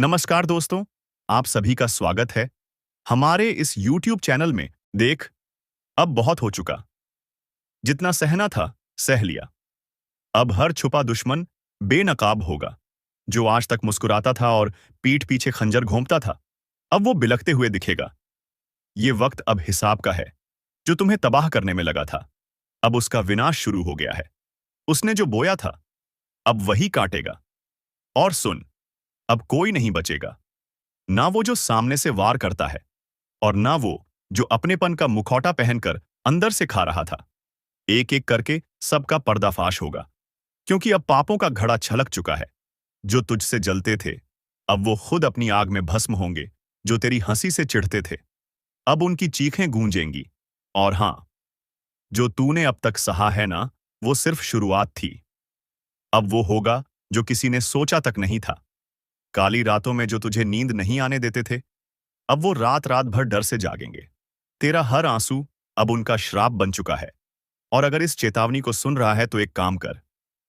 नमस्कार दोस्तों, आप सभी का स्वागत है हमारे इस YouTube चैनल में। देख, अब बहुत हो चुका। जितना सहना था, सह लिया। अब हर छुपा दुश्मन बेनकाब होगा। जो आज तक मुस्कुराता था और पीठ पीछे खंजर घोंपता था, अब वो बिलखते हुए दिखेगा। ये वक्त अब हिसाब का है। जो तुम्हें तबाह करने में लगा था, अब उसका विनाश शुरू हो गया है। उसने जो बोया था, अब वही काटेगा। और सुन, अब कोई नहीं बचेगा। ना वो जो सामने से वार करता है, और ना वो जो अपनेपन का मुखौटा पहनकर अंदर से खा रहा था। एक एक करके सबका पर्दाफाश होगा, क्योंकि अब पापों का घड़ा छलक चुका है। जो तुझसे जलते थे, अब वो खुद अपनी आग में भस्म होंगे। जो तेरी हंसी से चिढ़ते थे, अब उनकी चीखें गूंजेंगी। और हां, जो तूने अब तक सहा है ना, वो सिर्फ शुरुआत थी। अब वो होगा जो किसी ने सोचा तक नहीं था। काली रातों में जो तुझे नींद नहीं आने देते थे, अब वो रात रात भर डर से जागेंगे। तेरा हर आंसू अब उनका श्राप बन चुका है। और अगर इस चेतावनी को सुन रहा है तो एक काम कर।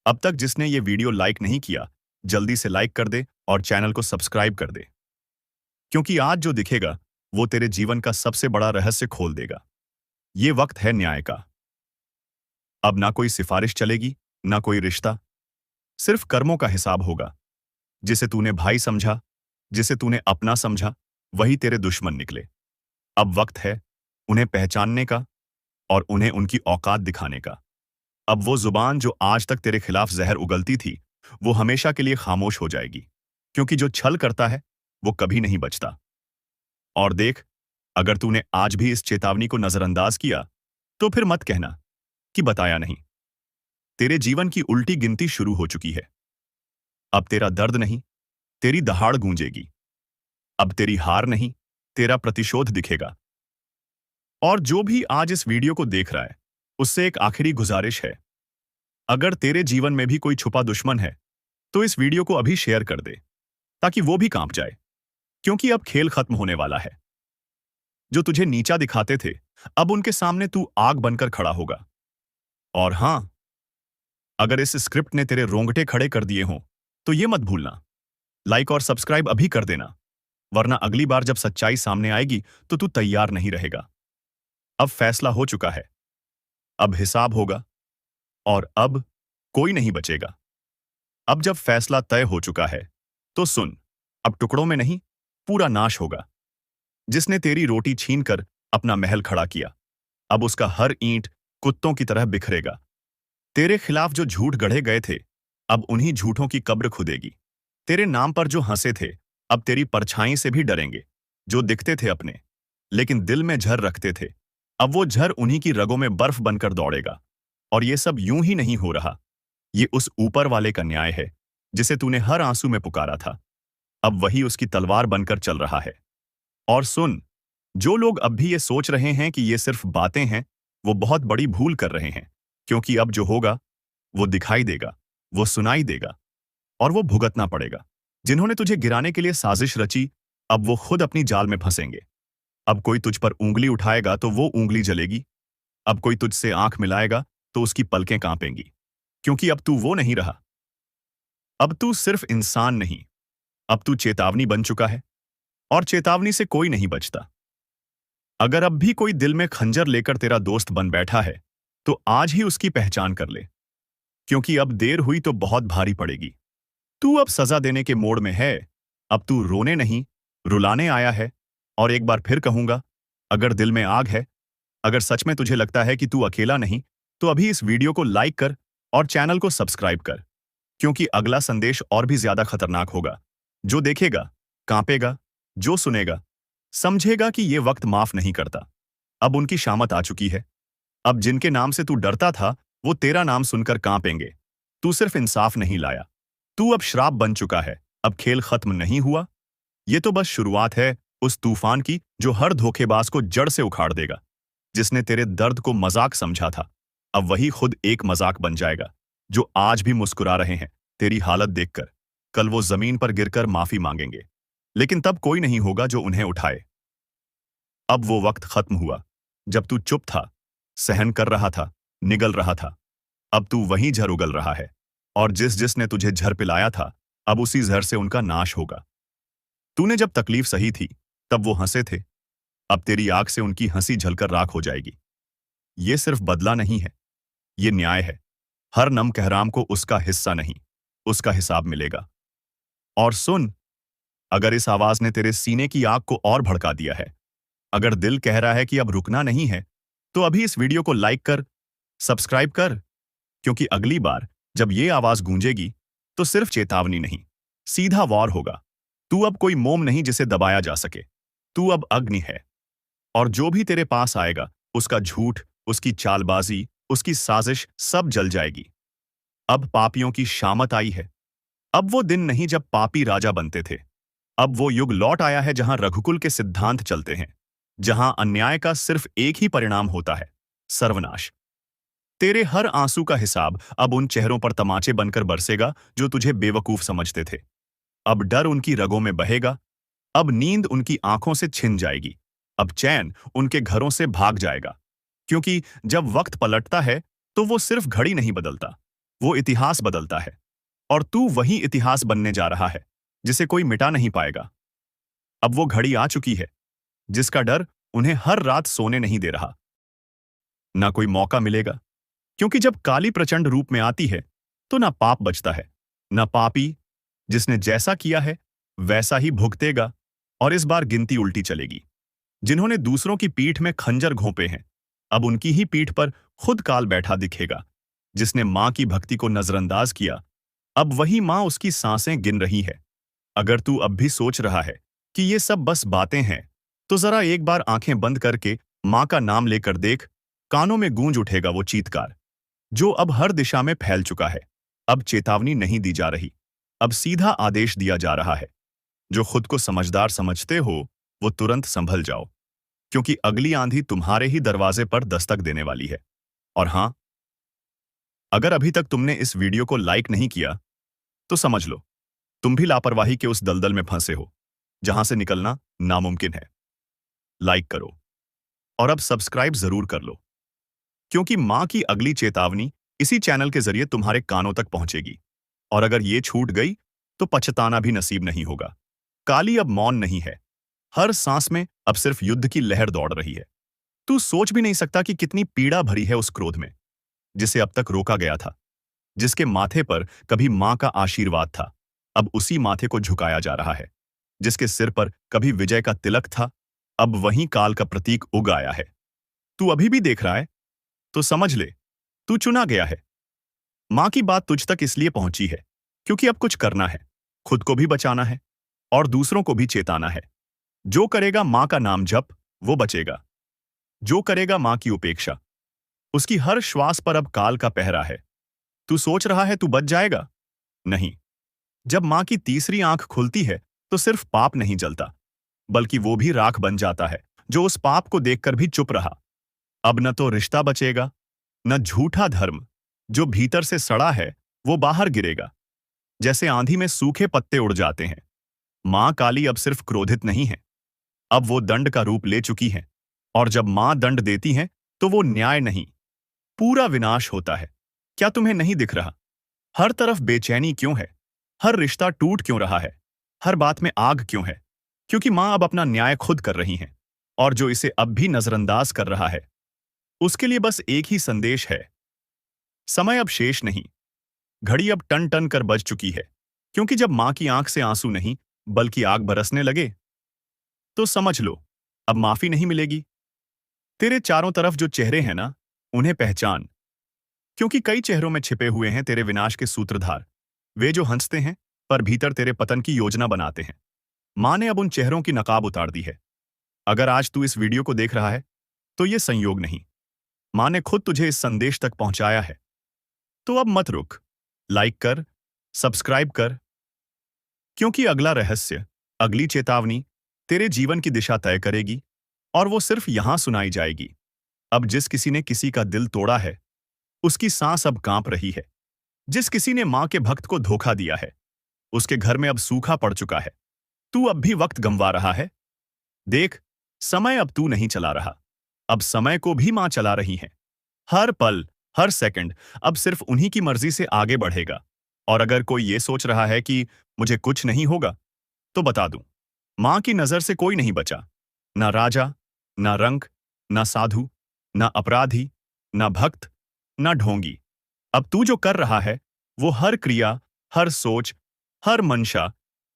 अब तक जिसने ये वीडियो लाइक नहीं किया, जल्दी से लाइक कर दे और चैनल को सब्सक्राइब कर दे। क्योंकि आज जो दिखेगा, वो तेरे जीवन का सबसे बड़ा रहस्य खोल देगा। ये वक्त है न्याय का। अब ना कोई सिफारिश चलेगी, ना कोई रिश्ता। सिर्फ कर्मों का हिसाब होगा। जिसे तूने भाई समझा, जिसे तूने अपना समझा, वही तेरे दुश्मन निकले। अब वक्त है उन्हें पहचानने का और उन्हें उनकी औकात दिखाने का। अब वो जुबान जो आज तक तेरे खिलाफ जहर उगलती थी, वो हमेशा के लिए खामोश हो जाएगी। क्योंकि जो छल करता है, वो कभी नहीं बचता। और देख, अगर तूने आज भी इस चेतावनी को नजरअंदाज किया, तो फिर मत कहना कि बताया नहीं। तेरे जीवन की उल्टी गिनती शुरू हो चुकी है। अब तेरा दर्द नहीं, तेरी दहाड़ गूंजेगी। अब तेरी हार नहीं, तेरा प्रतिशोध दिखेगा। और जो भी आज इस वीडियो को देख रहा है, उससे एक आखिरी गुजारिश है। अगर तेरे जीवन में भी कोई छुपा दुश्मन है, तो इस वीडियो को अभी शेयर कर दे, ताकि वो भी कांप जाए। क्योंकि अब खेल खत्म होने वाला है। जो तुझे नीचा दिखाते थे, अब उनके सामने तू आग बनकर खड़ा होगा। और हां, अगर इस स्क्रिप्ट ने तेरे रोंगटे खड़े कर दिए हों, तो ये मत भूलना, लाइक और सब्सक्राइब अभी कर देना। वरना अगली बार जब सच्चाई सामने आएगी, तो तू तैयार नहीं रहेगा। अब फैसला हो चुका है। अब हिसाब होगा। और अब कोई नहीं बचेगा। अब जब फैसला तय हो चुका है, तो सुन, अब टुकड़ों में नहीं, पूरा नाश होगा। जिसने तेरी रोटी छीनकर अपना महल खड़ा किया, अब उसका हर ईंट कुत्तों की तरह बिखरेगा। तेरे खिलाफ जो झूठ गढ़े गए थे, अब उन्हीं झूठों की कब्र खुदेगी। तेरे नाम पर जो हंसे थे, अब तेरी परछाई से भी डरेंगे। जो दिखते थे अपने, लेकिन दिल में झर रखते थे, अब वो झर उन्हीं की रगों में बर्फ बनकर दौड़ेगा। और ये सब यूं ही नहीं हो रहा। ये उस ऊपर वाले का न्याय है, जिसे तूने हर आंसू में पुकारा था। अब वही उसकी तलवार बनकर चल रहा है। और सुन, जो लोग अब भी ये सोच रहे हैं कि ये सिर्फ बातें हैं, वो बहुत बड़ी भूल कर रहे हैं। क्योंकि अब जो होगा, वो दिखाई देगा, वो सुनाई देगा, और वो भुगतना पड़ेगा। जिन्होंने तुझे गिराने के लिए साजिश रची, अब वो खुद अपनी जाल में फंसेंगे। अब कोई तुझ पर उंगली उठाएगा तो वो उंगली जलेगी। अब कोई तुझसे आंख मिलाएगा तो उसकी पलकें कांपेंगी। क्योंकि अब तू वो नहीं रहा। अब तू सिर्फ इंसान नहीं, अब तू चेतावनी बन चुका है। और चेतावनी से कोई नहीं बचता। अगर अब भी कोई दिल में खंजर लेकर तेरा दोस्त बन बैठा है, तो आज ही उसकी पहचान कर ले। क्योंकि अब देर हुई तो बहुत भारी पड़ेगी। तू अब सजा देने के मोड़ में है। अब तू रोने नहीं, रुलाने आया है। और एक बार फिर कहूंगा, अगर दिल में आग है, अगर सच में तुझे लगता है कि तू अकेला नहीं, तो अभी इस वीडियो को लाइक कर और चैनल को सब्सक्राइब कर। क्योंकि अगला संदेश और भी ज्यादा खतरनाक होगा। जो देखेगा, कांपेगा। जो सुनेगा, समझेगा कि ये वक्त माफ नहीं करता। अब उनकी शामत आ चुकी है। अब जिनके नाम से तू डरता था, वो तेरा नाम सुनकर कांपेंगे। तू सिर्फ इंसाफ नहीं लाया, तू अब श्राप बन चुका है। अब खेल खत्म नहीं हुआ। ये तो बस शुरुआत है उस तूफान की, जो हर धोखेबाज को जड़ से उखाड़ देगा। जिसने तेरे दर्द को मजाक समझा था, अब वही खुद एक मजाक बन जाएगा। जो आज भी मुस्कुरा रहे हैं तेरी हालत देखकर, कल वो जमीन पर गिरकर माफी मांगेंगे। लेकिन तब कोई नहीं होगा जो उन्हें उठाए। अब वो वक्त खत्म हुआ, जब तू चुप था, सहन कर रहा था, निगल रहा था। अब तू वहीं झर उगल रहा है। और जिसने तुझे झर पिलाया था, अब उसी जहर से उनका नाश होगा। तूने जब तकलीफ सही थी तब वो हंसे थे। अब तेरी आंख से उनकी हंसी झलकर राख हो जाएगी। ये सिर्फ बदला नहीं है, ये न्याय है। हर नम कहराम को उसका हिस्सा नहीं, उसका हिसाब मिलेगा। और सुन, अगर इस आवाज ने तेरे सीने की आग को और भड़का दिया है, अगर दिल कह रहा है कि अब रुकना नहीं है, तो अभी इस वीडियो को लाइक कर, सब्सक्राइब कर, क्योंकि अगली बार जब ये आवाज गूंजेगी तो सिर्फ चेतावनी नहीं, सीधा वॉर होगा। तू अब कोई मोम नहीं जिसे दबाया जा सके, तू अब अग्नि है। और जो भी तेरे पास आएगा, उसका झूठ, उसकी चालबाजी, उसकी साजिश सब जल जाएगी। अब पापियों की शामत आई है। अब वो दिन नहीं जब पापी राजा बनते थे। अब वो युग लौट आया है जहां रघुकुल के सिद्धांत चलते हैं, जहां अन्याय का सिर्फ एक ही परिणाम होता है, सर्वनाश। तेरे हर आंसू का हिसाब अब उन चेहरों पर तमाचे बनकर बरसेगा जो तुझे बेवकूफ समझते थे। अब डर उनकी रगों में बहेगा, अब नींद उनकी आंखों से छिन जाएगी, अब चैन उनके घरों से भाग जाएगा। क्योंकि जब वक्त पलटता है तो वो सिर्फ घड़ी नहीं बदलता, वो इतिहास बदलता है। और तू वही इतिहास बनने जा रहा है जिसे कोई मिटा नहीं पाएगा। अब वो घड़ी आ चुकी है जिसका डर उन्हें हर रात सोने नहीं दे रहा। ना कोई मौका मिलेगा, क्योंकि जब काली प्रचंड रूप में आती है तो ना पाप बचता है, ना पापी। जिसने जैसा किया है वैसा ही भुगतेगा। और इस बार गिनती उल्टी चलेगी। जिन्होंने दूसरों की पीठ में खंजर घोंपे हैं, अब उनकी ही पीठ पर खुद काल बैठा दिखेगा। जिसने मां की भक्ति को नजरअंदाज किया, अब वही मां उसकी सांसें गिन रही है। अगर तू अब भी सोच रहा है कि ये सब बस बातें हैं, तो जरा एक बार आंखें बंद करके मां का नाम लेकर देख। कानों में गूंज उठेगा वो चीत्कार जो अब हर दिशा में फैल चुका है। अब चेतावनी नहीं दी जा रही, अब सीधा आदेश दिया जा रहा है। जो खुद को समझदार समझते हो वो तुरंत संभल जाओ, क्योंकि अगली आंधी तुम्हारे ही दरवाजे पर दस्तक देने वाली है। और हां, अगर अभी तक तुमने इस वीडियो को लाइक नहीं किया तो समझ लो तुम भी लापरवाही के उस दलदल में फंसे हो जहां से निकलना नामुमकिन है। लाइक करो और अब सब्सक्राइब जरूर कर लो, क्योंकि मां की अगली चेतावनी इसी चैनल के जरिए तुम्हारे कानों तक पहुंचेगी। और अगर ये छूट गई तो पछताना भी नसीब नहीं होगा। काली अब मौन नहीं है, हर सांस में अब सिर्फ युद्ध की लहर दौड़ रही है। तू सोच भी नहीं सकता कि कितनी पीड़ा भरी है उस क्रोध में जिसे अब तक रोका गया था। जिसके माथे पर कभी मां का आशीर्वाद था, अब उसी माथे को झुकाया जा रहा है। जिसके सिर पर कभी विजय का तिलक था, अब वहीं काल का प्रतीक उग आया है। तू अभी भी देख रहा है तो समझ ले, तू चुना गया है। मां की बात तुझ तक इसलिए पहुंची है क्योंकि अब कुछ करना है, खुद को भी बचाना है और दूसरों को भी चेताना है। जो करेगा मां का नाम जप वो बचेगा, जो करेगा मां की उपेक्षा उसकी हर श्वास पर अब काल का पहरा है। तू सोच रहा है तू बच जाएगा? नहीं। जब मां की तीसरी आंख खुलती है तो सिर्फ पाप नहीं जलता, बल्कि वो भी राख बन जाता है जो उस पाप को देखकर भी चुप रहा। अब न तो रिश्ता बचेगा, न झूठा धर्म जो भीतर से सड़ा है वो बाहर गिरेगा। जैसे आंधी में सूखे पत्ते उड़ जाते हैं, मां काली अब सिर्फ क्रोधित नहीं है, अब वो दंड का रूप ले चुकी है। और जब मां दंड देती है तो वो न्याय नहीं, पूरा विनाश होता है। क्या तुम्हें नहीं दिख रहा? हर तरफ बेचैनी क्यों है? हर रिश्ता टूट क्यों रहा है? हर बात में आग क्यों है? क्योंकि मां अब अपना न्याय खुद कर रही हैं। और जो इसे अब भी नजरअंदाज कर रहा है उसके लिए बस एक ही संदेश है, समय अब शेष नहीं। घड़ी अब टन टन कर बज चुकी है। क्योंकि जब मां की आंख से आंसू नहीं बल्कि आग बरसने लगे तो समझ लो अब माफी नहीं मिलेगी। तेरे चारों तरफ जो चेहरे हैं ना, उन्हें पहचान, क्योंकि कई चेहरों में छिपे हुए हैं तेरे विनाश के सूत्रधार। वे जो हंसते हैं पर भीतर तेरे पतन की योजना बनाते हैं। मां ने अब उन चेहरों की नकाब उतार दी है। अगर आज तू इस वीडियो को देख रहा है तो ये संयोग नहीं, मां ने खुद तुझे इस संदेश तक पहुंचाया है। तो अब मत रुक, लाइक कर, सब्सक्राइब कर, क्योंकि अगला रहस्य, अगली चेतावनी तेरे जीवन की दिशा तय करेगी। और वो सिर्फ यहां सुनाई जाएगी। अब जिस किसी ने किसी का दिल तोड़ा है उसकी सांस अब कांप रही है। जिस किसी ने मां के भक्त को धोखा दिया है उसके घर में अब सूखा पड़ चुका है। तू अब भी वक्त गंवा रहा है? देख, समय अब तू नहीं चला रहा, अब समय को भी मां चला रही है। हर पल, हर सेकंड अब सिर्फ उन्हीं की मर्जी से आगे बढ़ेगा। और अगर कोई ये सोच रहा है कि मुझे कुछ नहीं होगा, तो बता दूं, मां की नजर से कोई नहीं बचा। ना राजा, ना रंक, ना साधु, ना अपराधी, ना भक्त, ना ढोंगी। अब तू जो कर रहा है, वो हर क्रिया, हर सोच, हर मंशा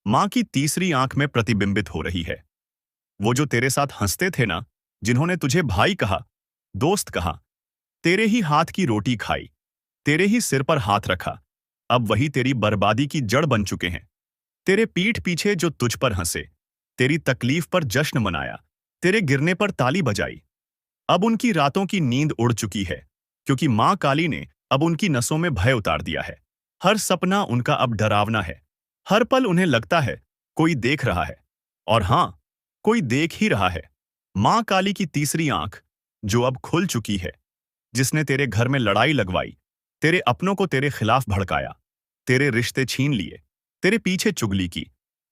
मां की तीसरी आंख में प्रतिबिंबित हो रही है। वो जो तेरे साथ हंसते थे ना, जिन्होंने तुझे भाई कहा, दोस्त कहा, तेरे ही हाथ की रोटी खाई, तेरे ही सिर पर हाथ रखा, अब वही तेरी बर्बादी की जड़ बन चुके हैं। तेरे पीठ पीछे जो तुझ पर हंसे, तेरी तकलीफ पर जश्न मनाया, तेरे गिरने पर ताली बजाई, अब उनकी रातों की नींद उड़ चुकी है, क्योंकि मां काली ने अब उनकी नसों में भय उतार दिया है। हर सपना उनका अब डरावना है। हर पल उन्हें लगता है कोई देख रहा है। और हां, कोई देख ही रहा है। मां काली की तीसरी आंख, जो अब खुल चुकी है, जिसने तेरे घर में लड़ाई लगवाई, तेरे अपनों को तेरे खिलाफ भड़काया, तेरे रिश्ते छीन लिए, तेरे पीछे चुगली की,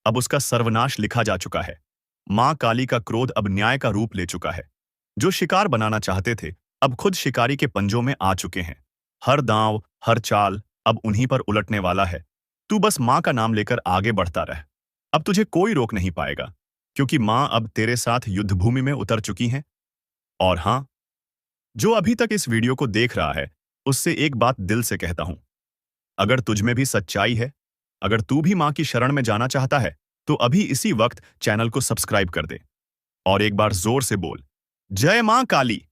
अब उसका सर्वनाश लिखा जा चुका है। मां काली का क्रोध अब न्याय का रूप ले चुका है। जो शिकार बनाना चाहते थे, अब खुद शिकारी के पंजों में आ चुके हैं। हर दांव, हर चाल अब उन्हीं पर उलटने वाला है। तू बस मां का नाम लेकर आगे बढ़ता रह। अब तुझे कोई रोक नहीं पाएगा, क्योंकि मां अब तेरे साथ युद्धभूमि में उतर चुकी हैं। और हां, जो अभी तक इस वीडियो को देख रहा है, उससे एक बात दिल से कहता हूं। अगर तुझ में भी सच्चाई है, अगर तू भी मां की शरण में जाना चाहता है, तो अभी इसी वक्त चैनल को सब्सक्राइब कर दे। और एक बार जोर से बोल, जय मां काली।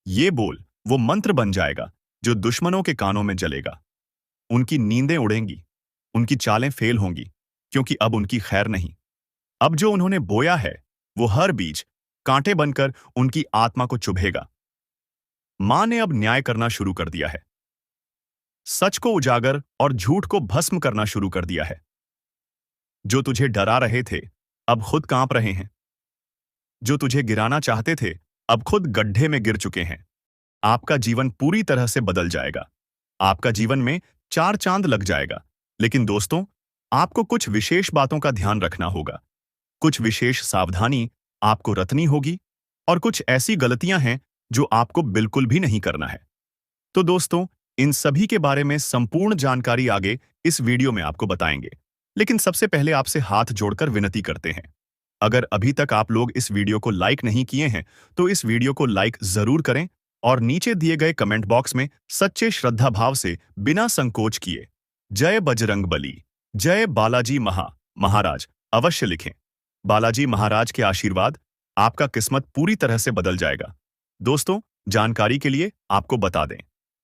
ये बोल वो मंत्र बन जाएगा जो दुश्मनों के कानों में जलेगा। उनकी नींदें उड़ेंगी, उनकी चालें फेल होंगी, क्योंकि अब उनकी खैर नहीं। अब जो उन्होंने बोया है, वो हर बीज कांटे बनकर उनकी आत्मा को चुभेगा। मां ने अब न्याय करना शुरू कर दिया है। सच को उजागर और झूठ को भस्म करना शुरू कर दिया है। जो तुझे डरा रहे थे, अब खुद कांप रहे हैं। जो तुझे गिराना चाहते थे, अब खुद गड्ढे में गिर चुके हैं। आपका जीवन पूरी तरह से बदल जाएगा। आपका जीवन में चार चांद लग जाएगा। लेकिन दोस्तों, आपको कुछ विशेष बातों का ध्यान रखना होगा। कुछ विशेष सावधानी आपको रखनी होगी, और कुछ ऐसी गलतियां हैं जो आपको बिल्कुल भी नहीं करना है। तो दोस्तों, इन सभी के बारे में संपूर्ण जानकारी आगे इस वीडियो में आपको बताएंगे। लेकिन सबसे पहले आपसे हाथ जोड़कर विनती करते हैं। अगर अभी तक आप लोग इस वीडियो को लाइक नहीं किए हैं, तो इस वीडियो को लाइक जरूर करें और नीचे दिए गए कमेंट बॉक्स में सच्चे श्रद्धा भाव से बिना संकोच किए जय बजरंगबली, जय बालाजी महाराज अवश्य लिखें। बालाजी महाराज के आशीर्वाद, आपका किस्मत पूरी तरह से बदल जाएगा। दोस्तों, जानकारी के लिए आपको बता दें,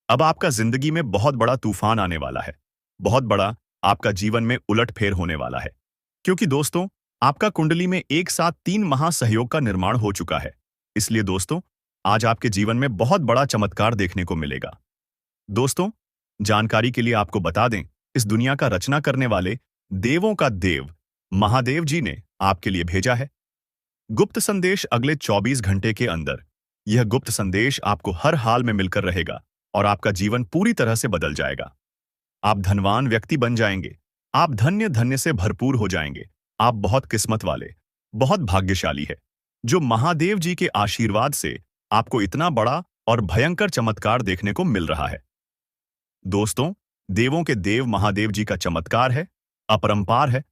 अब आपका जिंदगी में बहुत बड़ा तूफान आने वाला है। बहुत बड़ा आपका जीवन में उलटफेर होने वाला है। क्योंकि दोस्तों, आपका कुंडली में एक साथ 3 महासहयोग का निर्माण हो चुका है। इसलिए दोस्तों, आज आपके जीवन में बहुत बड़ा चमत्कार देखने को मिलेगा। दोस्तों, जानकारी के लिए आपको बता दें, इस दुनिया का रचना करने वाले देवों का देव महादेव जी ने आपके लिए भेजा है गुप्त संदेश। अगले 24 घंटे के अंदर यह गुप्त संदेश आपको हर हाल में मिलकर रहेगा और आपका जीवन पूरी तरह से बदल जाएगा। आप धनवान व्यक्ति बन जाएंगे। आप धन्य धन्य से भरपूर हो जाएंगे। आप बहुत किस्मत वाले, बहुत भाग्यशाली है, जो महादेव जी के आशीर्वाद से आपको इतना बड़ा और भयंकर चमत्कार देखने को मिल रहा है। दोस्तों, देवों के देव महादेव जी का चमत्कार है, अपरंपार है।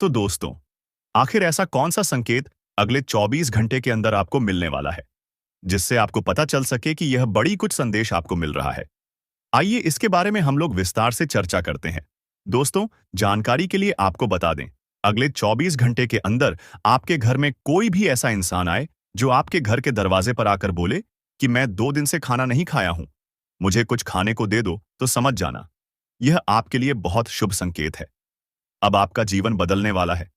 तो दोस्तों, आखिर ऐसा कौन सा संकेत अगले 24 घंटे के अंदर आपको मिलने वाला है, जिससे आपको पता चल सके कि यह बड़ी कुछ संदेश आपको मिल रहा है? आइए इसके बारे में हम लोग विस्तार से चर्चा करते हैं। दोस्तों, जानकारी के लिए आपको बता दें, अगले 24 घंटे के अंदर आपके घर में कोई भी ऐसा इंसान आए जो आपके घर के दरवाजे पर आकर बोले कि मैं 2 दिन से खाना नहीं खाया हूं, मुझे कुछ खाने को दे दो, तो समझ जाना यह आपके लिए बहुत शुभ संकेत है। अब आपका जीवन बदलने वाला है,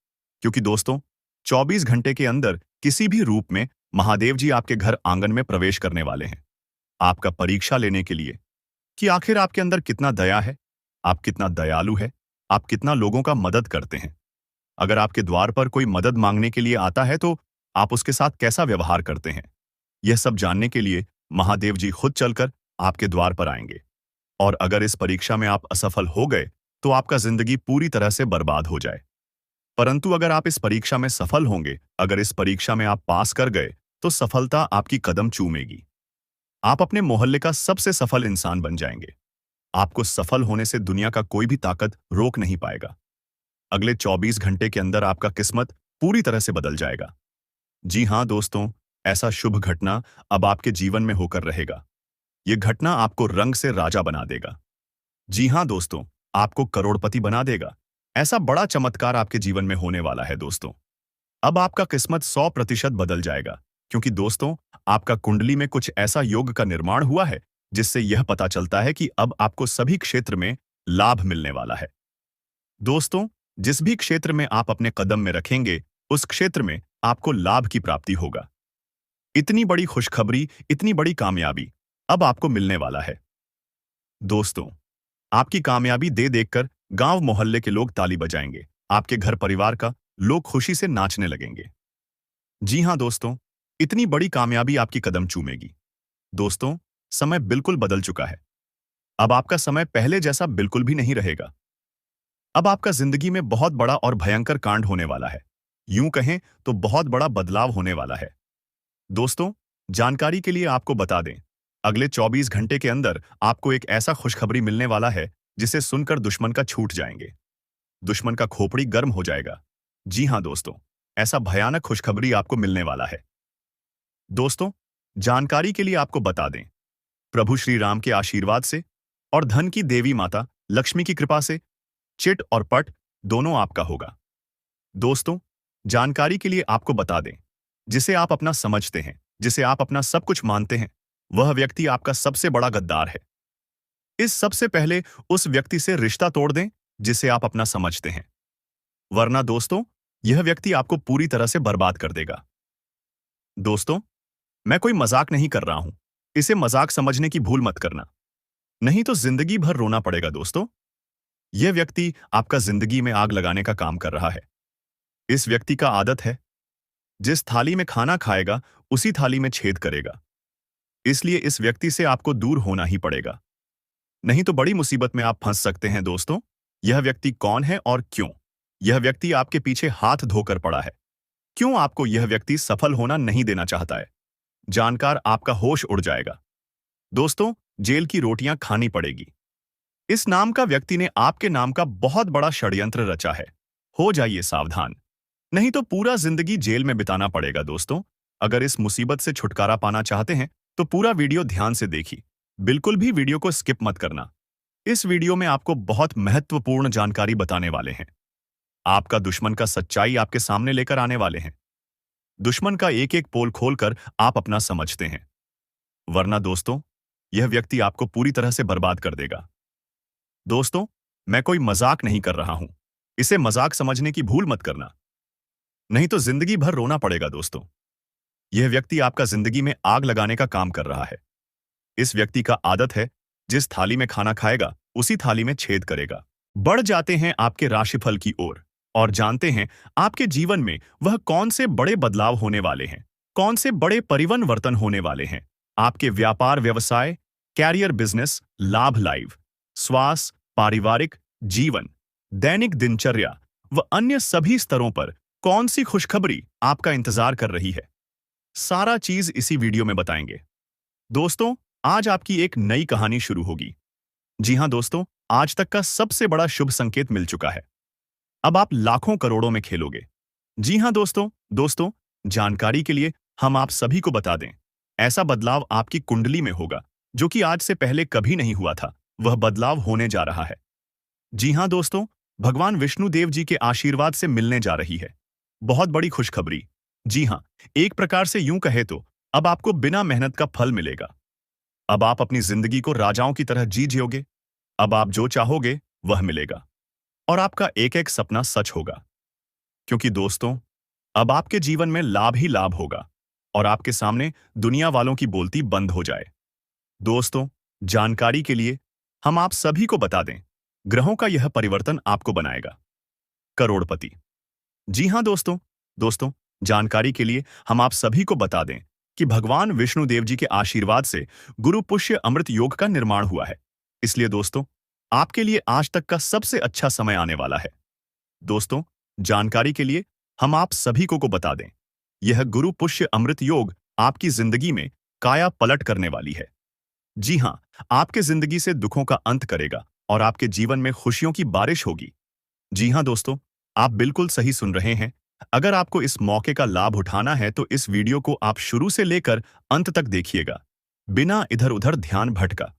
क्योंकि दोस्तों, 24 घंटे के अंदर किसी भी रूप में महादेव जी आपके घर आंगन में प्रवेश करने वाले हैं, आपका परीक्षा लेने के लिए कि आखिर आपके अंदर कितना दया है, आप कितना दयालु है, आप कितना लोगों का मदद करते हैं। अगर आपके द्वार पर कोई मदद मांगने के लिए आता है, तो आप उसके साथ कैसा व्यवहार करते हैं, यह सब जानने के लिए महादेव जी खुद चलकर आपके द्वार पर आएंगे। और अगर इस परीक्षा में आप असफल हो गए, तो आपका जिंदगी पूरी तरह से बर्बाद हो जाए। परंतु अगर आप इस परीक्षा में सफल होंगे, अगर इस परीक्षा में आप पास कर गए, तो सफलता आपकी कदम चूमेगी। आप अपने मोहल्ले का सबसे सफल इंसान बन जाएंगे। आपको सफल होने से दुनिया का कोई भी ताकत रोक नहीं पाएगा। अगले 24 घंटे के अंदर आपका किस्मत पूरी तरह से बदल जाएगा। जी हाँ दोस्तों, ऐसा शुभ घटना अब आपके जीवन में होकर रहेगा। ये घटना आपको रंग से राजा बना देगा। जी हाँ दोस्तों, आपको करोड़पति बना देगा। ऐसा बड़ा चमत्कार आपके जीवन में होने वाला है दोस्तों। अब आपका किस्मत 100% बदल जाएगा, क्योंकि दोस्तों, आपका कुंडली में कुछ ऐसा योग का निर्माण हुआ है जिससे यह पता चलता है कि अब आपको सभी क्षेत्र में लाभ मिलने वाला है। दोस्तों, जिस भी क्षेत्र में आप अपने कदम में रखेंगे, उस क्षेत्र में आपको लाभ की प्राप्ति होगा। इतनी बड़ी खुशखबरी, इतनी बड़ी कामयाबी अब आपको मिलने वाला है। दोस्तों, आपकी कामयाबी दे देखकर गांव मोहल्ले के लोग ताली बजाएंगे। आपके घर परिवार का लोग खुशी से नाचने लगेंगे। जी हाँ दोस्तों, इतनी बड़ी कामयाबी आपकी कदम चूमेगी। दोस्तों, समय बिल्कुल बदल चुका है। अब आपका समय पहले जैसा बिल्कुल भी नहीं रहेगा। अब आपका जिंदगी में बहुत बड़ा और भयंकर कांड होने वाला है। यूं कहें तो बहुत बड़ा बदलाव होने वाला है। दोस्तों, जानकारी के लिए आपको बता दें, अगले 24 घंटे के अंदर आपको एक ऐसा खुशखबरी मिलने वाला है जिसे सुनकर दुश्मन का छूट जाएंगे। दुश्मन का खोपड़ी गर्म हो जाएगा। जी हाँ दोस्तों, ऐसा भयानक खुशखबरी आपको मिलने वाला है। दोस्तों, जानकारी के लिए आपको बता दें, प्रभु श्री राम के आशीर्वाद से और धन की देवी माता लक्ष्मी की कृपा से चिट और पट दोनों आपका होगा। दोस्तों, जानकारी के लिए आपको बता दें, जिसे आप अपना समझते हैं, जिसे आप अपना सब कुछ मानते हैं, वह व्यक्ति आपका सबसे बड़ा गद्दार है। इस सबसे पहले उस व्यक्ति से रिश्ता तोड़ दें जिसे आप अपना समझते हैं, वरना दोस्तों, यह व्यक्ति आपको पूरी तरह से बर्बाद कर देगा। दोस्तों, मैं कोई मजाक नहीं कर रहा हूं। इसे मजाक समझने की भूल मत करना, नहीं तो जिंदगी भर रोना पड़ेगा। दोस्तों, यह व्यक्ति आपका जिंदगी में आग लगाने का काम कर रहा है। इस व्यक्ति का आदत है, जिस थाली में खाना खाएगा उसी थाली में छेद करेगा। इसलिए इस व्यक्ति से आपको दूर होना ही पड़ेगा, नहीं तो बड़ी मुसीबत में आप फंस सकते हैं। दोस्तों, यह व्यक्ति कौन है और क्यों यह व्यक्ति आपके पीछे हाथ धोकर पड़ा है? क्यों आपको यह व्यक्ति सफल होना नहीं देना चाहता है? जानकर आपका होश उड़ जाएगा। दोस्तों, जेल की रोटियां खानी पड़ेगी। इस नाम का व्यक्ति ने आपके नाम का बहुत बड़ा षड्यंत्र रचा है। हो जाइए सावधान, नहीं तो पूरा जिंदगी जेल में बिताना पड़ेगा। दोस्तों, अगर इस मुसीबत से छुटकारा पाना चाहते हैं तो पूरा वीडियो ध्यान से देखिए। बिल्कुल भी वीडियो को स्किप मत करना। इस वीडियो में आपको बहुत महत्वपूर्ण जानकारी बताने वाले हैं। आपका दुश्मन का सच्चाई आपके सामने लेकर आने वाले हैं। दुश्मन का एक एक पोल खोलकर आप अपना समझते हैं, वरना दोस्तों, यह व्यक्ति आपको पूरी तरह से बर्बाद कर देगा। दोस्तों, मैं कोई मजाक नहीं कर रहा हूं। इसे मजाक समझने की भूल मत करना, नहीं तो जिंदगी भर रोना पड़ेगा। दोस्तों, यह व्यक्ति आपका जिंदगी में आग लगाने का काम कर रहा है। इस व्यक्ति का आदत है, जिस थाली में खाना खाएगा उसी थाली में छेद करेगा। बढ़ जाते हैं आपके राशिफल की ओर और जानते हैं आपके जीवन में वह कौन से बड़े बदलाव होने वाले हैं, कौन से बड़े परिवर्तन होने वाले हैं। आपके व्यापार व्यवसाय, कैरियर बिजनेस, लाभ लाइव, स्वास्थ्य, पारिवारिक जीवन, दैनिक दिनचर्या व अन्य सभी स्तरों पर कौन सी खुशखबरी आपका इंतजार कर रही है, सारा चीज इसी वीडियो में बताएंगे। दोस्तों, आज आपकी एक नई कहानी शुरू होगी। जी हां दोस्तों, आज तक का सबसे बड़ा शुभ संकेत मिल चुका है। अब आप लाखों करोड़ों में खेलोगे। जी हां दोस्तों, जानकारी के लिए हम आप सभी को बता दें, ऐसा बदलाव आपकी कुंडली में होगा जो कि आज से पहले कभी नहीं हुआ था। वह बदलाव होने जा रहा है। जी हां दोस्तों, भगवान विष्णु देव जी के आशीर्वाद से मिलने जा रही है बहुत बड़ी खुशखबरी। जी हां, एक प्रकार से यूं कहे तो अब आपको बिना मेहनत का फल मिलेगा। अब आप अपनी जिंदगी को राजाओं की तरह जी जियोगे। अब आप जो चाहोगे वह मिलेगा और आपका एक एक सपना सच होगा, क्योंकि दोस्तों, अब आपके जीवन में लाभ ही लाभ होगा और आपके सामने दुनिया वालों की बोलती बंद हो जाए। दोस्तों, जानकारी के लिए हम आप सभी को बता दें, ग्रहों का यह परिवर्तन आपको बनाएगा करोड़पति। जी हां दोस्तों, जानकारी के लिए हम आप सभी को बता दें कि भगवान विष्णु देव जी के आशीर्वाद से गुरु पुष्य अमृत योग का निर्माण हुआ है। इसलिए दोस्तों, आपके लिए आज तक का सबसे अच्छा समय आने वाला है। दोस्तों, जानकारी के लिए हम आप सभी को बता दें, यह गुरु पुष्य अमृत योग आपकी जिंदगी में काया पलट करने वाली है। जी हां, आपके जिंदगी से दुखों का अंत करेगा और आपके जीवन में खुशियों की बारिश होगी। जी हां दोस्तों, आप बिल्कुल सही सुन रहे हैं। अगर आपको इस मौके का लाभ उठाना है तो इस वीडियो को आप शुरू से लेकर अंत तक देखिएगा, बिना इधर-उधर ध्यान भटका।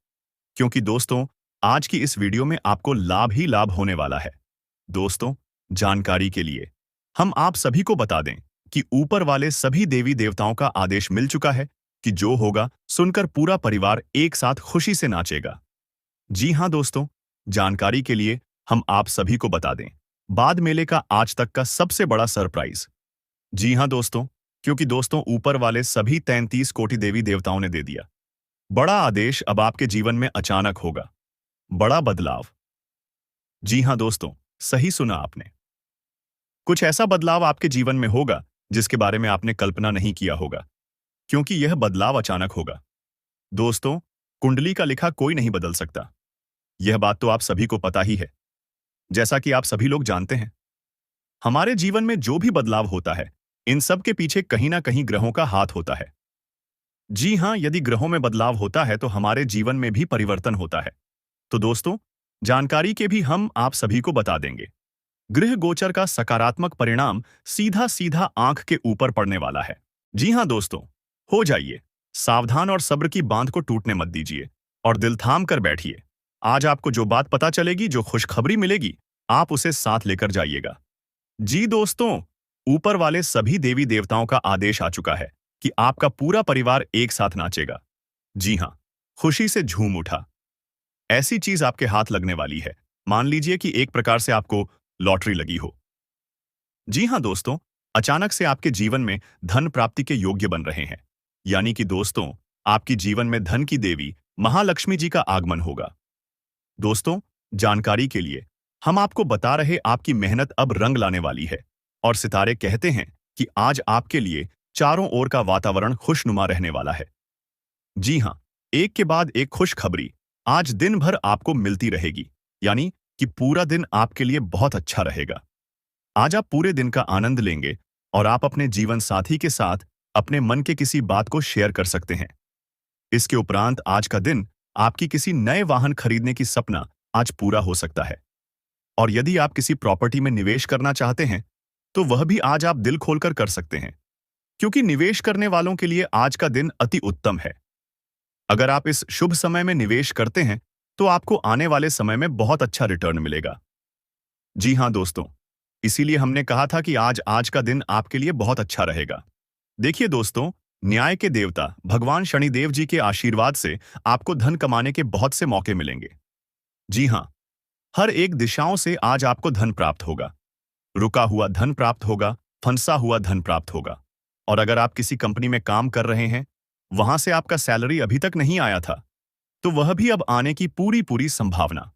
क्योंकि दोस्तों, आज की इस वीडियो में आपको लाभ ही लाभ होने वाला है। दोस्तों, जानकारी के लिए हम आप सभी को बता दें कि ऊपर वाले सभी देवी देवताओं का आदेश मिल चुका है कि जो होगा सुनकर पूरा परिवार एक साथ खुशी से नाचेगा। जी हाँ दोस्तों, जानकारी के लिए हम आप सभी को बता दें, बाद मेले का आज तक का सबसे बड़ा सरप्राइज। जी हाँ दोस्तों, क्योंकि दोस्तों ऊपर वाले सभी 33 कोटि देवी देवताओं ने दे दिया। बड़ा आदेश अब आपके जीवन में अचानक होगा। बड़ा बदलाव। जी हाँ दोस्तों, सही सुना आपने। कुछ ऐसा बदलाव आपके जीवन में होगा जिसके बारे में आपने कल्पना नहीं किया होगा, क्योंकि यह बदलाव अचानक होगा। दोस्तों, कुंडली का लिखा कोई नहीं बदल सकता। यह बात तो आप सभी को पता ही है। जैसा कि आप सभी लोग जानते हैं, हमारे जीवन में जो भी बदलाव होता है, इन सब के पीछे कहीं ना कहीं ग्रहों का हाथ होता है। जी हाँ, यदि ग्रहों में बदलाव होता है तो हमारे जीवन में भी परिवर्तन होता है। तो दोस्तों, जानकारी के भी हम आप सभी को बता देंगे। गृह गोचर का सकारात्मक परिणाम सीधा सीधा आंख के ऊपर पड़ने वाला है। जी हाँ दोस्तों, हो जाइए सावधान और सब्र की बांध को टूटने मत दीजिए और दिल थाम कर बैठिए। आज आपको जो बात पता चलेगी, जो खुशखबरी मिलेगी, आप उसे साथ लेकर जाइएगा। जी दोस्तों, ऊपर वाले सभी देवी देवताओं का आदेश आ चुका है कि आपका पूरा परिवार एक साथ नाचेगा। जी हाँ, खुशी से झूम उठा। ऐसी चीज आपके हाथ लगने वाली है, मान लीजिए कि एक प्रकार से आपको लॉटरी लगी हो। जी हाँ दोस्तों, अचानक से आपके जीवन में धन प्राप्ति के योग्य बन रहे हैं। यानी कि दोस्तों, आपकी जीवन में धन की देवी महालक्ष्मी जी का आगमन होगा। दोस्तों, जानकारी के लिए हम आपको बता रहे, आपकी मेहनत अब रंग लाने वाली है और सितारे कहते हैं कि आज आपके लिए चारों ओर का वातावरण खुशनुमा रहने वाला है। जी हाँ, एक के बाद एक खुशखबरी आज दिन भर आपको मिलती रहेगी, यानी कि पूरा दिन आपके लिए बहुत अच्छा रहेगा। आज आप पूरे दिन का आनंद लेंगे और आप अपने जीवन साथी के साथ अपने मन के किसी बात को शेयर कर सकते हैं। इसके उपरांत आज का दिन आपकी किसी नए वाहन खरीदने की सपना आज पूरा हो सकता है। और यदि आप किसी प्रॉपर्टी में निवेश करना चाहते हैं, तो वह भी आज आप दिल खोलकर कर सकते हैं, क्योंकि निवेश करने वालों के लिए आज का दिन अति उत्तम है। अगर आप इस शुभ समय में निवेश करते हैं, तो आपको आने वाले समय में बहुत अच्छा रिटर्न मिलेगा। जी हाँ दोस्तों, इसीलिए हमने कहा था कि आज आज का दिन आपके लिए बहुत अच्छा रहेगा। देखिए दोस्तों, न्याय के देवता भगवान शनिदेव जी के आशीर्वाद से आपको धन कमाने के बहुत से मौके मिलेंगे। जी हाँ, हर एक दिशाओं से आज आपको धन प्राप्त होगा। रुका हुआ धन प्राप्त होगा, फंसा हुआ धन प्राप्त होगा। और अगर आप किसी कंपनी में काम कर रहे हैं, वहां से आपका सैलरी अभी तक नहीं आया था, तो वह भी अब आने की पूरी पूरी संभावना।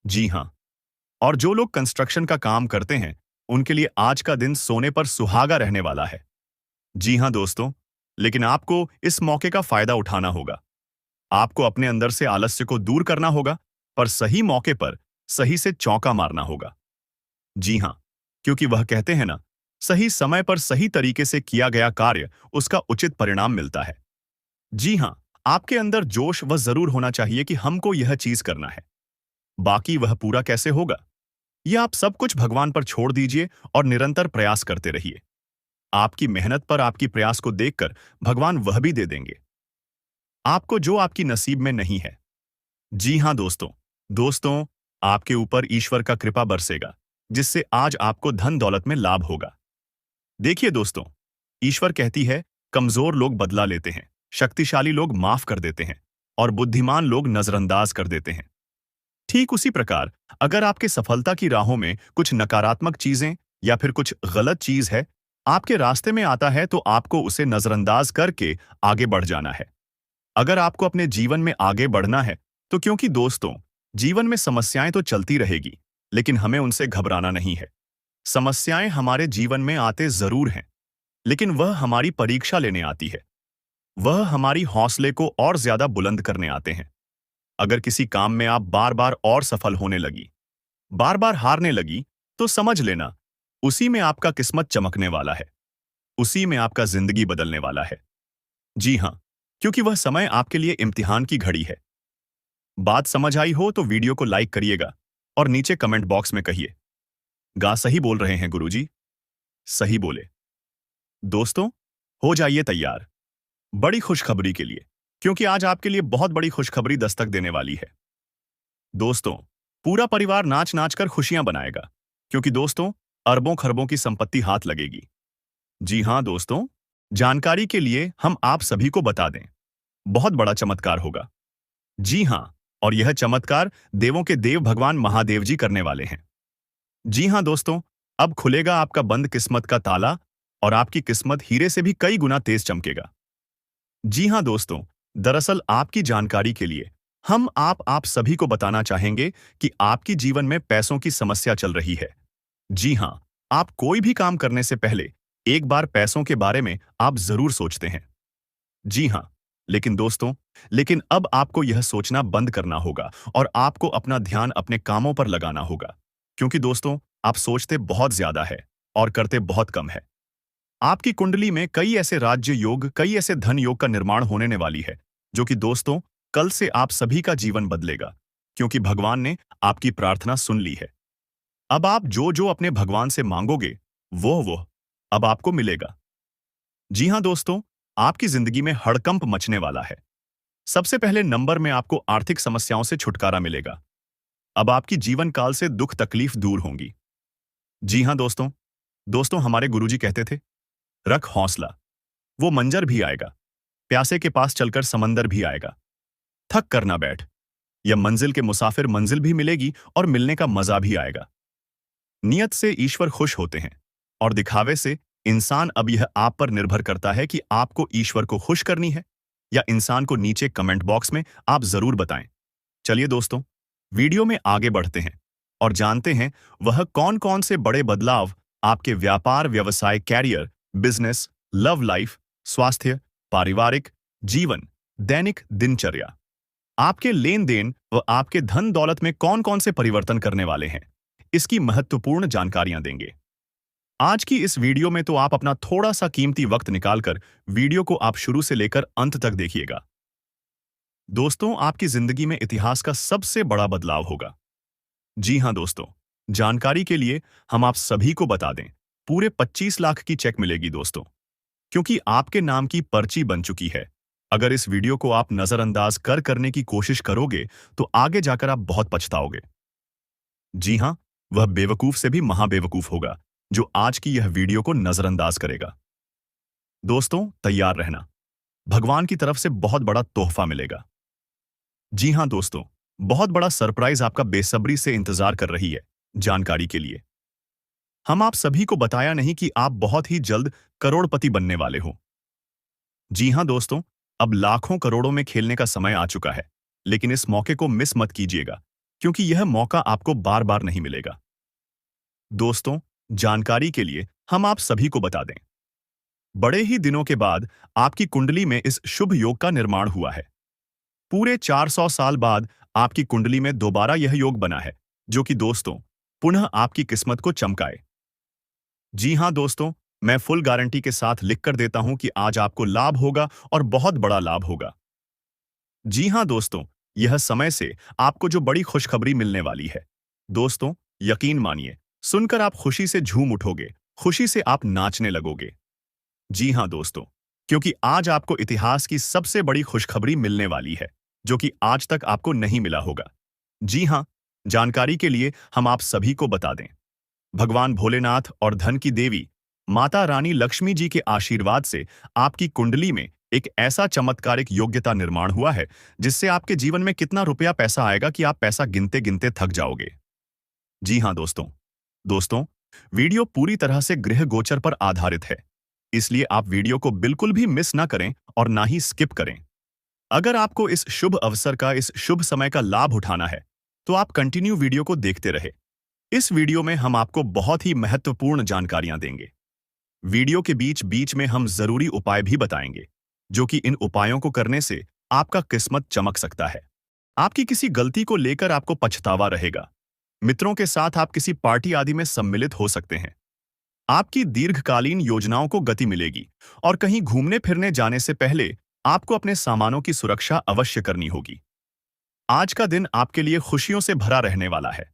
जी हाँ, और जो लोग कंस्ट्रक्शन का काम करते हैं, उनके लिए आज का दिन सोने पर सुहागा रहने वाला है। जी हाँ दोस्तों, लेकिन आपको इस मौके का फायदा उठाना होगा। आपको अपने अंदर से आलस्य को दूर करना होगा, पर सही मौके पर सही से चौका मारना होगा। जी हाँ, क्योंकि वह कहते हैं ना, सही समय पर सही तरीके से किया गया कार्य उसका उचित परिणाम मिलता है। जी हाँ, आपके अंदर जोश वह जरूर होना चाहिए कि हमको यह चीज करना है। बाकी वह पूरा कैसे होगा, यह आप सब कुछ भगवान पर छोड़ दीजिए और निरंतर प्रयास करते रहिए। आपकी मेहनत पर आपकी प्रयास को देखकर भगवान वह भी दे देंगे आपको जो आपकी नसीब में नहीं है। जी हाँ दोस्तों, आपके ऊपर ईश्वर का कृपा बरसेगा, जिससे आज आपको धन दौलत में लाभ होगा। देखिए दोस्तों, ईश्वर कहती है, कमजोर लोग बदला लेते हैं, शक्तिशाली लोग माफ कर देते हैं और बुद्धिमान लोग नजरअंदाज कर देते हैं। ठीक उसी प्रकार, अगर आपके सफलता की राहों में कुछ नकारात्मक चीजें या फिर कुछ गलत चीज है आपके रास्ते में आता है, तो आपको उसे नजरअंदाज करके आगे बढ़ जाना है। अगर आपको अपने जीवन में आगे बढ़ना है, तो क्योंकि दोस्तों, जीवन में समस्याएं तो चलती रहेगी, लेकिन हमें उनसे घबराना नहीं है। समस्याएं हमारे जीवन में आते जरूर हैं, लेकिन वह हमारी परीक्षा लेने आती है। वह हमारी हौसले को और ज्यादा बुलंद करने आते हैं। अगर किसी काम में आप बार बार और सफल होने लगी, बार बार हारने लगी, तो समझ लेना, उसी में आपका किस्मत चमकने वाला है, उसी में आपका जिंदगी बदलने वाला है। जी हाँ, क्योंकि वह समय आपके लिए इम्तिहान की घड़ी है। बात समझ आई हो तो वीडियो को लाइक करिएगा और नीचे कमेंट बॉक्स में कहिए, गा सही बोल रहे हैं गुरुजी। सही बोले। दोस्तों, हो जाइए तैयार बड़ी खुशखबरी के लिए, क्योंकि आज आपके लिए बहुत बड़ी खुशखबरी दस्तक देने वाली है। दोस्तों, पूरा परिवार नाच नाच कर खुशियां बनाएगा, क्योंकि दोस्तों, अरबों खरबों की संपत्ति हाथ लगेगी। जी हां दोस्तों, जानकारी के लिए हम आप सभी को बता दें, बहुत बड़ा चमत्कार होगा। जी हां, और यह चमत्कार देवों के देव भगवान महादेव जी करने वाले हैं। जी हां दोस्तों, अब खुलेगा आपका बंद किस्मत का ताला और आपकी किस्मत हीरे से भी कई गुना तेज चमकेगा। जी हां दोस्तों, दरअसल आपकी जानकारी के लिए हम आप सभी को बताना चाहेंगे कि आपकी जीवन में पैसों की समस्या चल रही है। जी हां, आप कोई भी काम करने से पहले एक बार पैसों के बारे में आप जरूर सोचते हैं। जी हां, लेकिन दोस्तों, लेकिन अब आपको यह सोचना बंद करना होगा और आपको अपना ध्यान अपने कामों पर लगाना होगा। क्योंकि दोस्तों, आप सोचते बहुत ज्यादा है और करते बहुत कम है। आपकी कुंडली में कई ऐसे राज्य योग, कई ऐसे धन योग का निर्माण होने वाली है, जो कि दोस्तों, कल से आप सभी का जीवन बदलेगा, क्योंकि भगवान ने आपकी प्रार्थना सुन ली है। अब आप जो जो अपने भगवान से मांगोगे, वो अब आपको मिलेगा। जी हां दोस्तों, आपकी जिंदगी में हड़कंप मचने वाला है। सबसे पहले नंबर में आपको आर्थिक समस्याओं से छुटकारा मिलेगा। अब आपकी जीवन काल से दुख तकलीफ दूर होंगी। जी हां दोस्तों, दोस्तों हमारे गुरुजी कहते थे, रख हौसला, वो मंजर भी आएगा, प्यासे के पास चलकर समंदर भी आएगा। थक कर ना बैठ, यह मंजिल के मुसाफिर मंजिल भी मिलेगी और मिलने का मजा भी आएगा। नियत से ईश्वर खुश होते हैं और दिखावे से इंसान। अब यह आप पर निर्भर करता है कि आपको ईश्वर को खुश करनी है या इंसान को। नीचे कमेंट बॉक्स में आप जरूर बताएं। चलिए दोस्तों, वीडियो में आगे बढ़ते हैं और जानते हैं वह कौन कौन से बड़े बदलाव आपके व्यापार, व्यवसाय, कैरियर, बिजनेस, लव लाइफ, स्वास्थ्य, पारिवारिक जीवन, दैनिक दिनचर्या, आपके लेन देन व आपके धन दौलत में कौन कौन से परिवर्तन करने वाले हैं, इसकी महत्वपूर्ण जानकारियां देंगे। आज की इस वीडियो में तो आप अपना थोड़ा सा कीमती वक्त निकालकर वीडियो को आप शुरू से लेकर अंत तक देखिएगा। दोस्तों, आपकी जिंदगी में इतिहास का सबसे बड़ा बदलाव होगा। जी हां दोस्तों, जानकारी के लिए हम आप सभी को बता दें, पूरे 25 लाख की चेक मिलेगी दोस्तों, क्योंकि आपके नाम की पर्ची बन चुकी है। अगर इस वीडियो को आप नजरअंदाज करने की कोशिश करोगे तो आगे जाकर आप बहुत पछताओगे। जी हां, वह बेवकूफ से भी महाबेवकूफ होगा जो आज की यह वीडियो को नजरअंदाज करेगा। दोस्तों, तैयार रहना, भगवान की तरफ से बहुत बड़ा तोहफा मिलेगा। जी हां दोस्तों, बहुत बड़ा सरप्राइज आपका बेसब्री से इंतजार कर रही है। जानकारी के लिए हम आप सभी को बताया नहीं कि आप बहुत ही जल्द करोड़पति बनने वाले हो। जी हां दोस्तों, अब लाखों करोड़ों में खेलने का समय आ चुका है, लेकिन इस मौके को मिस मत कीजिएगा, क्योंकि यह मौका आपको बार बार नहीं मिलेगा। दोस्तों, जानकारी के लिए हम आप सभी को बता दें, बड़े ही दिनों के बाद आपकी कुंडली में इस शुभ योग का निर्माण हुआ है। पूरे 400 साल बाद आपकी कुंडली में दोबारा यह योग बना है, जो कि दोस्तों, पुनः आपकी किस्मत को चमकाए। जी हां दोस्तों, मैं फुल गारंटी के साथ लिख कर देता हूं कि आज आपको लाभ होगा और बहुत बड़ा लाभ होगा। जी हां दोस्तों, यह समय से आपको जो बड़ी खुशखबरी मिलने वाली है, दोस्तों, यकीन मानिए, सुनकर आप खुशी से झूम उठोगे, खुशी से आप नाचने लगोगे। जी हां दोस्तों, क्योंकि आज आपको इतिहास की सबसे बड़ी खुशखबरी मिलने वाली है, जो कि आज तक आपको नहीं मिला होगा। जी हां, जानकारी के लिए हम आप सभी को बता दें, भगवान भोलेनाथ और धन की देवी माता रानी लक्ष्मी जी के आशीर्वाद से आपकी कुंडली में एक ऐसा चमत्कारिक योग्यता निर्माण हुआ है, जिससे आपके जीवन में कितना रुपया पैसा आएगा कि आप पैसा गिनते गिनते थक जाओगे। जी हां दोस्तों, दोस्तों, वीडियो पूरी तरह से गृह गोचर पर आधारित है, इसलिए आप वीडियो को बिल्कुल भी मिस ना करें और ना ही स्किप करें। अगर आपको इस शुभ अवसर का, इस शुभ समय का लाभ उठाना है, तो आप कंटिन्यू वीडियो को देखते रहे। इस वीडियो में हम आपको बहुत ही महत्वपूर्ण जानकारियां देंगे। वीडियो के बीच बीच में हम जरूरी उपाय भी बताएंगे, जो कि इन उपायों को करने से आपका किस्मत चमक सकता है। आपकी किसी गलती को लेकर आपको पछतावा रहेगा। मित्रों के साथ आप किसी पार्टी आदि में सम्मिलित हो सकते हैं। आपकी दीर्घकालीन योजनाओं को गति मिलेगी और कहीं घूमने फिरने जाने से पहले आपको अपने सामानों की सुरक्षा अवश्य करनी होगी। आज का दिन आपके लिए खुशियों से भरा रहने वाला है।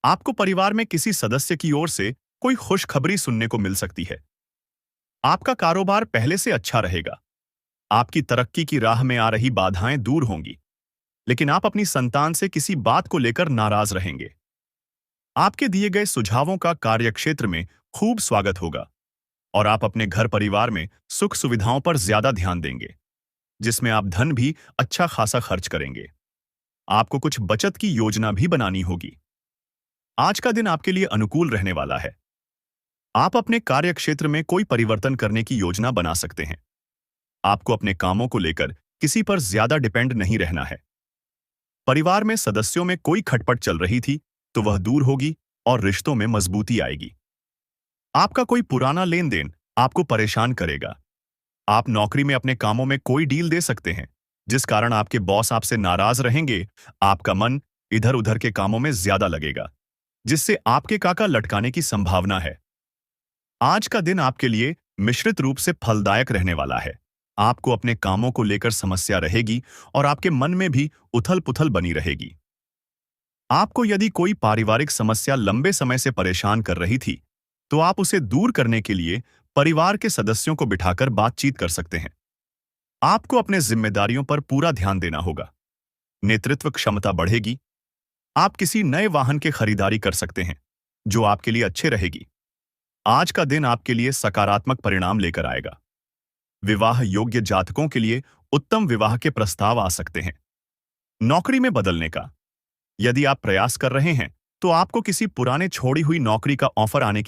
आपको परिवार में किसी सदस्य की ओर से कोई खुशखबरी सुनने को मिल सकती है। आपका कारोबार पहले से अच्छा रहेगा। आपकी तरक्की की राह में आ रही बाधाएं दूर होंगी, लेकिन आप अपनी संतान से किसी बात को लेकर नाराज रहेंगे। आपके दिए गए सुझावों का कार्यक्षेत्र में खूब स्वागत होगा और आप अपने घर परिवार में सुख सुविधाओं पर ज्यादा ध्यान देंगे, जिसमें आप धन भी अच्छा खासा खर्च करेंगे। आपको कुछ बचत की योजना भी बनानी होगी। आज का दिन आपके लिए अनुकूल रहने वाला है। आप अपने कार्यक्षेत्र में कोई परिवर्तन करने की योजना बना सकते हैं। आपको अपने कामों को लेकर किसी पर ज्यादा डिपेंड नहीं रहना है। परिवार में सदस्यों में कोई खटपट चल रही थी तो वह दूर होगी और रिश्तों में मजबूती आएगी। आपका कोई पुराना लेन देन आपको परेशान करेगा। आप नौकरी में अपने कामों में कोई डील दे सकते हैं, जिस कारण आपके बॉस आपसे नाराज रहेंगे। आपका मन इधर उधर के कामों में ज्यादा लगेगा, जिससे आपके काका लटकाने की संभावना है। आज का दिन आपके लिए मिश्रित रूप से फलदायक रहने वाला है। आपको अपने कामों को लेकर समस्या रहेगी और आपके मन में भी उथल-पुथल बनी रहेगी। आपको यदि कोई पारिवारिक समस्या लंबे समय से परेशान कर रही थी, तो आप उसे दूर करने के लिए परिवार के सदस्यों को बिठाकर बातचीत कर सकते हैं। आपको अपने जिम्मेदारियों पर पूरा ध्यान देना होगा। नेतृत्व क्षमता बढ़ेगी। आप किसी नए वाहन की खरीदारी कर सकते हैं, जो आपके लिए अच्छे रहेगी। आज का दिन आपके लिए सकारात्मक परिणाम लेकर आएगा। विवाह योग्य जातकों के लिए उत्तम विवाह के प्रस्ताव आ सकते हैं। नौकरी में बदलने का यदि आप प्रयास कर रहे हैं, तो आपको किसी पुराने छोड़ी हुई नौकरी का ऑफर आने की